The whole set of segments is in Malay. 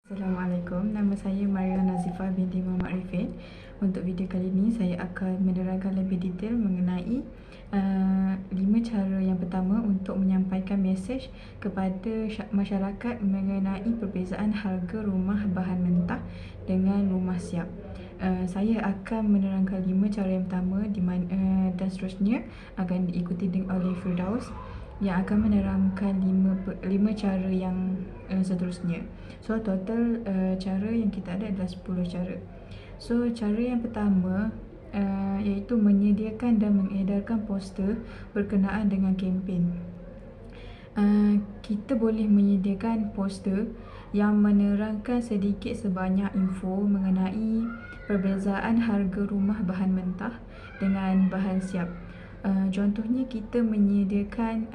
Assalamualaikum, nama saya Maria Nazifah binti Muhammad Rifin. Untuk video kali ini saya akan menerangkan lebih detail mengenai 5 cara yang pertama untuk menyampaikan mesej kepada masyarakat mengenai perbezaan harga rumah bahan mentah dengan rumah siap. Saya akan menerangkan 5 cara yang pertama dan seterusnya akan diikuti oleh Firdaus yang akan menerangkan 5 cara yang seterusnya. So total cara yang kita ada adalah 10 cara. So cara yang pertama iaitu menyediakan dan mengedarkan poster berkenaan dengan kempen. Kita boleh menyediakan poster yang menerangkan sedikit sebanyak info mengenai perbezaan harga rumah bahan mentah dengan bahan siap. Contohnya kita menyediakan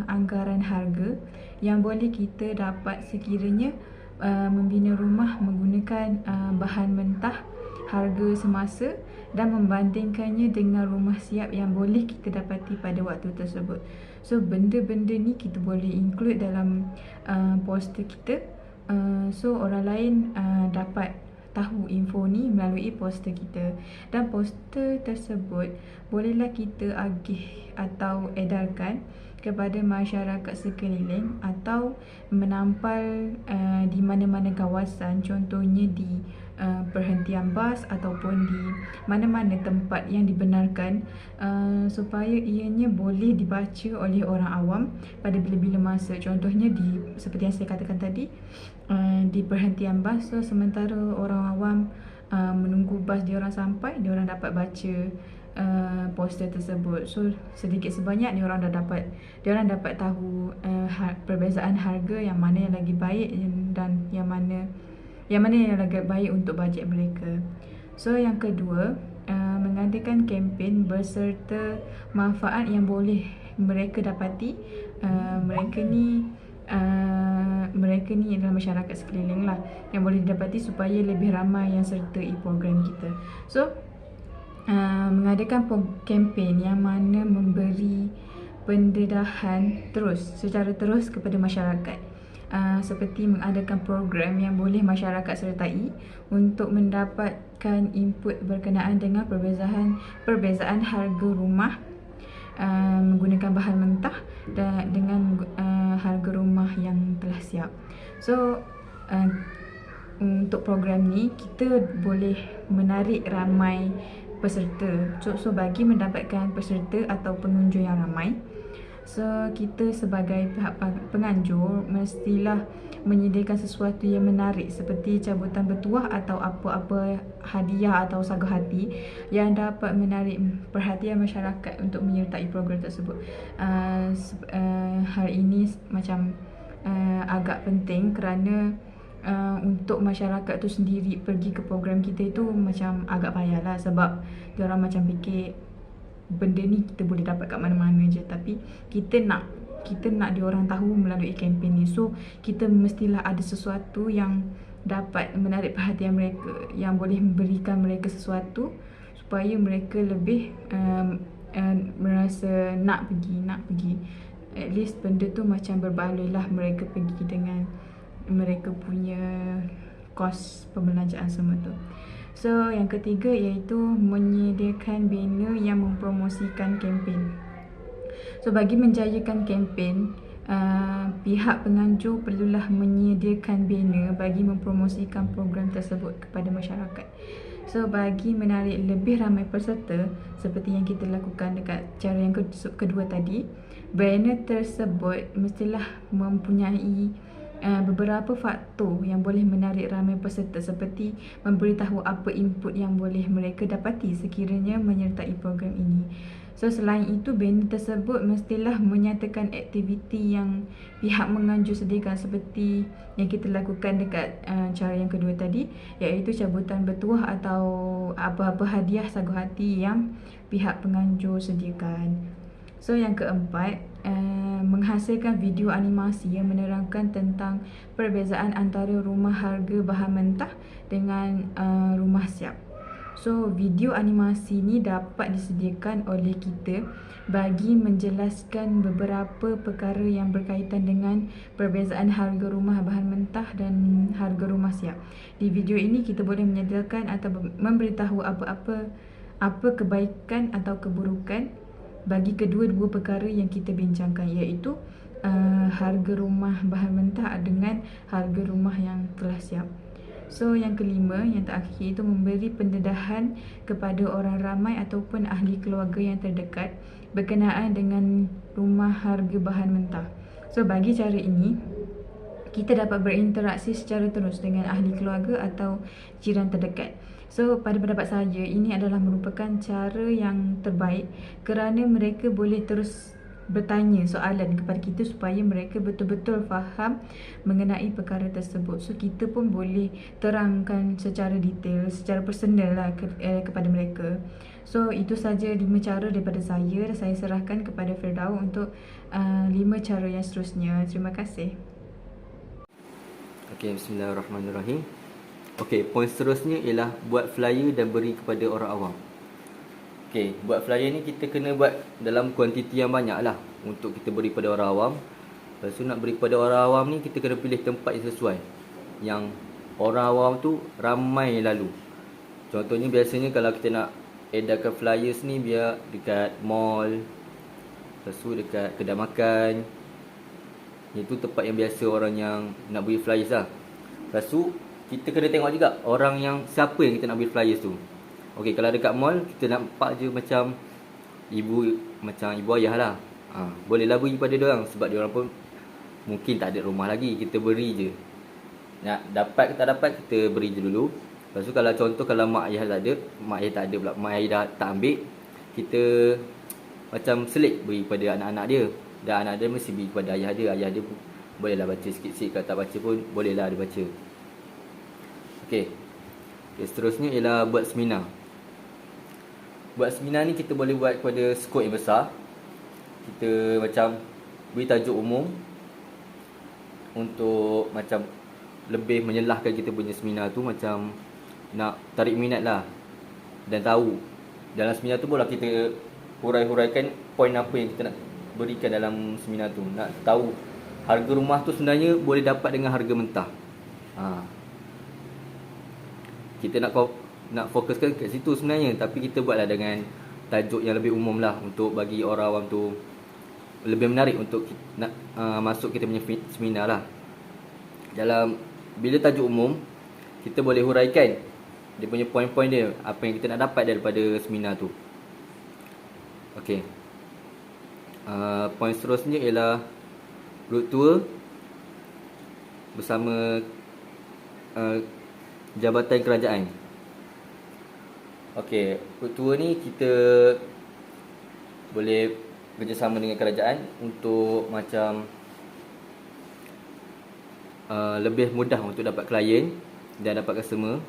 anggaran harga yang boleh kita dapat sekiranya membina rumah menggunakan bahan mentah harga semasa dan membandingkannya dengan rumah siap yang boleh kita dapati pada waktu tersebut. So benda-benda ni kita boleh include dalam poster kita, so orang lain dapat tahu info ni melalui poster kita. Dan poster tersebut bolehlah kita agih atau edarkan kepada masyarakat sekeliling atau menampal di mana-mana kawasan, contohnya di perhentian bas ataupun di mana-mana tempat yang dibenarkan, supaya ianya boleh dibaca oleh orang awam pada bila-bila masa. Contohnya seperti yang saya katakan tadi, di perhentian bas. So sementara orang awam menunggu bas diorang sampai, diorang dapat baca poster tersebut. So sedikit sebanyak diorang dapat tahu perbezaan harga yang mana yang lagi baik dan yang mana yang lagi baik untuk bajet mereka. So yang kedua, mengadakan kempen berserta manfaat yang boleh mereka dapati. Mereka ni adalah masyarakat sekeliling lah yang boleh didapati supaya lebih ramai yang sertai program kita. So mengadakan kempen yang mana memberi pendedahan secara terus kepada masyarakat, seperti mengadakan program yang boleh masyarakat sertai untuk mendapatkan input berkenaan dengan perbezaan harga rumah menggunakan bahan mentah dan dengan harga rumah yang telah siap. So untuk program ni kita boleh menarik ramai peserta. So bagi mendapatkan peserta atau pengunjung yang ramai, so kita sebagai pihak penganjur mestilah menyediakan sesuatu yang menarik seperti cabutan bertuah atau apa-apa hadiah atau sagu hati yang dapat menarik perhatian masyarakat untuk menyertai program tersebut. Hal ini macam agak penting kerana untuk masyarakat tu sendiri pergi ke program kita itu macam agak payahlah, sebab diorang macam fikir benda ni kita boleh dapat kat mana-mana je, tapi kita nak diorang tahu melalui kempen ni. So kita mestilah ada sesuatu yang dapat menarik perhatian mereka, yang boleh memberikan mereka sesuatu supaya mereka lebih merasa nak pergi. At least benda tu macam berbaloi lah mereka pergi dengan mereka punya kos pembelanjaan semua tu. So yang ketiga iaitu menyediakan banner yang mempromosikan kempen. So bagi menjayakan kempen, pihak penganjur perlulah menyediakan banner bagi mempromosikan program tersebut kepada masyarakat. So bagi menarik lebih ramai peserta seperti yang kita lakukan dekat cara yang kedua tadi, banner tersebut mestilah mempunyai beberapa faktor yang boleh menarik ramai peserta, seperti memberitahu apa input yang boleh mereka dapati sekiranya menyertai program ini. So selain itu, banner tersebut mestilah menyatakan aktiviti yang pihak menganjur sediakan seperti yang kita lakukan dekat cara yang kedua tadi, iaitu cabutan bertuah atau apa-apa hadiah sagu hati yang pihak penganjur sediakan. So yang keempat, menghasilkan video animasi yang menerangkan tentang perbezaan antara rumah harga bahan mentah dengan rumah siap. So video animasi ni dapat disediakan oleh kita bagi menjelaskan beberapa perkara yang berkaitan dengan perbezaan harga rumah bahan mentah dan harga rumah siap. Di video ini kita boleh menyediakan atau memberitahu apa kebaikan atau keburukan bagi kedua-dua perkara yang kita bincangkan, iaitu harga rumah bahan mentah dengan harga rumah yang telah siap. So yang kelima, yang terakhir itu memberi pendedahan kepada orang ramai ataupun ahli keluarga yang terdekat berkenaan dengan rumah harga bahan mentah. So bagi cara ini, kita dapat berinteraksi secara terus dengan ahli keluarga atau jiran terdekat. So pada pendapat saya, ini adalah merupakan cara yang terbaik kerana mereka boleh terus bertanya soalan kepada kita supaya mereka betul-betul faham mengenai perkara tersebut. So kita pun boleh terangkan secara detail, secara personal lah kepada mereka. So itu saja 5 cara daripada saya. Saya serahkan kepada Firdaus untuk 5 cara yang seterusnya. Terima kasih. Okey, bismillahirrahmanirrahim. Okey, poin seterusnya ialah buat flyer dan beri kepada orang awam. Okey, buat flyer ni kita kena buat dalam kuantiti yang banyak lah untuk kita beri pada orang awam. Lepas tu nak beri kepada orang awam ni, kita kena pilih tempat yang sesuai, yang orang awam tu ramai lalu. Contohnya biasanya kalau kita nak edarkan flyers ni, biar dekat mall, lepas tu dekat kedai makan. Itu tempat yang biasa orang yang nak beri flyers lah. Lepas tu kita kena tengok juga orang yang, siapa yang kita nak beri flyers tu. Okey, kalau dekat mall kita nampak je macam ibu ayah lah. Bolehlah beri pada dia orang sebab dia orang pun mungkin tak ada rumah lagi, kita beri je. Nak dapat ke tak dapat, kita beri je dulu. Lepas tu kalau contoh kalau mak ayah tak ada pula, mak ayah dah tak ambil, kita macam selit beri pada anak-anak dia. Dan anak dia mesti beri kepada ayah dia. Ayah dia pun bolehlah baca sikit-sikit, kalau tak baca pun bolehlah dia baca. Okey, seterusnya ialah buat seminar. Buat seminar ni kita boleh buat kepada skop yang besar. Kita macam beri tajuk umum untuk macam lebih menyelahkan kita punya seminar tu, macam nak tarik minat lah dan tahu. Dalam seminar tu boleh kita hurai-huraikan poin apa yang kita nak berikan dalam seminar tu. Nak tahu harga rumah tu sebenarnya boleh dapat dengan harga mentah. Kita nak fokuskan kat situ sebenarnya, tapi kita buatlah dengan tajuk yang lebih umum lah, untuk bagi orang awam tu lebih menarik untuk nak masuk kita punya seminar lah. Bila tajuk umum, kita boleh huraikan dia punya poin-poin dia, apa yang kita nak dapat daripada seminar tu. Okey, poin seterusnya ialah road tour bersama Jabatan Kerajaan. Okey, road tour ni kita boleh bekerjasama dengan kerajaan untuk macam lebih mudah untuk dapat klien dan dapat customer.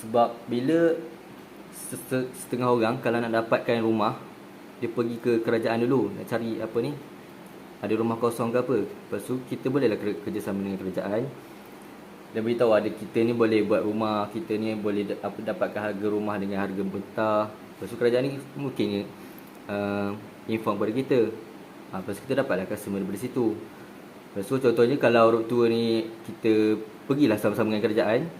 Sebab bila setengah orang kalau nak dapatkan rumah, dia pergi ke kerajaan dulu nak cari apa ni, ada rumah kosong ke apa. Lepas tu kita bolehlah kerjasama dengan kerajaan dan beritahu ada kita ni boleh buat rumah, kita ni boleh dapatkan harga rumah dengan harga mentah. Lepas tu kerajaan ni mungkin inform kepada kita. Lepas tu kita dapatlah customer daripada situ. Lepas tu contohnya kalau road tour ni kita pergilah sama-sama dengan kerajaan,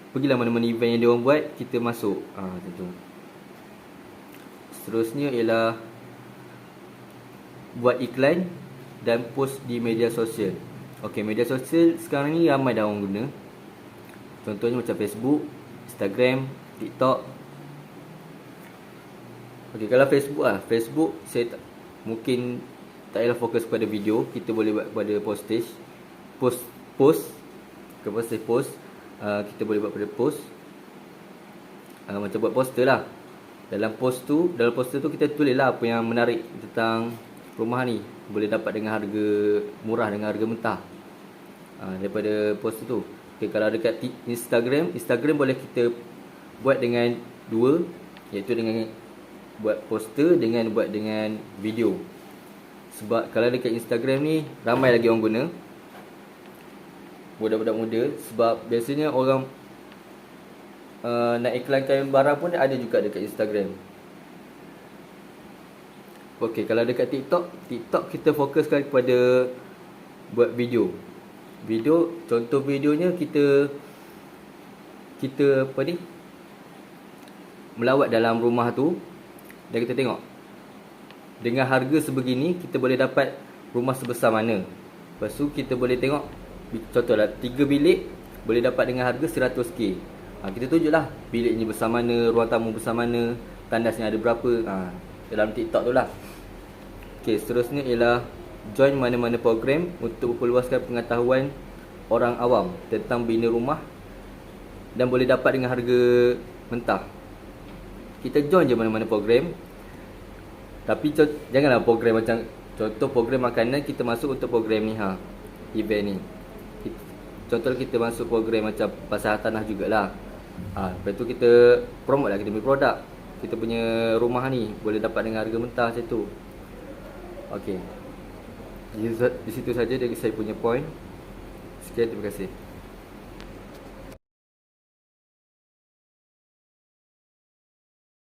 pergilah mana-mana event yang dia orang buat, kita masuk. Macam tu. Seterusnya ialah buat iklan dan post di media sosial. Okey, media sosial sekarang ni ramai dah orang guna. Contohnya macam Facebook, Instagram, TikTok. Okey, kalau Facebook saya mungkin tak payah fokus pada video, kita boleh buat pada post. Kita boleh buat pada post. Macam buat poster lah. Dalam poster tu kita tulislah apa yang menarik tentang rumah ni, boleh dapat dengan harga murah dengan harga mentah. Daripada poster tu. Okay, kalau dekat Instagram boleh kita buat dengan dua, iaitu dengan buat poster dengan buat dengan video. Sebab kalau dekat Instagram ni ramai lagi orang guna, budak-budak muda. Sebab biasanya orang nak iklankan barang pun ada juga dekat Instagram. Okey, kalau dekat TikTok kita fokuskan kepada buat video. Contoh videonya kita apa ni? Melawat dalam rumah tu dan kita tengok dengan harga sebegini kita boleh dapat rumah sebesar mana. Lepas tu kita boleh tengok, contohlah 3 bilik boleh dapat dengan harga 100k. Kita tunjuklah biliknya besar mana, ruang tamu besar mana, tandasnya ada berapa. Dalam TikTok tu lah. Okey, seterusnya ialah join mana-mana program untuk memperluaskan pengetahuan orang awam tentang bina rumah dan boleh dapat dengan harga mentah. Kita join je mana-mana program. Tapi janganlah program macam, contoh program makanan kita masuk untuk program ni event ni. Contoh kita masuk program macam pasar tanah jugalah. Lepas tu kita promote lah kita punya produk, kita punya rumah ni boleh dapat dengan harga mentah macam tu. Okey, di situ saja dari saya punya point. Sekian, terima kasih.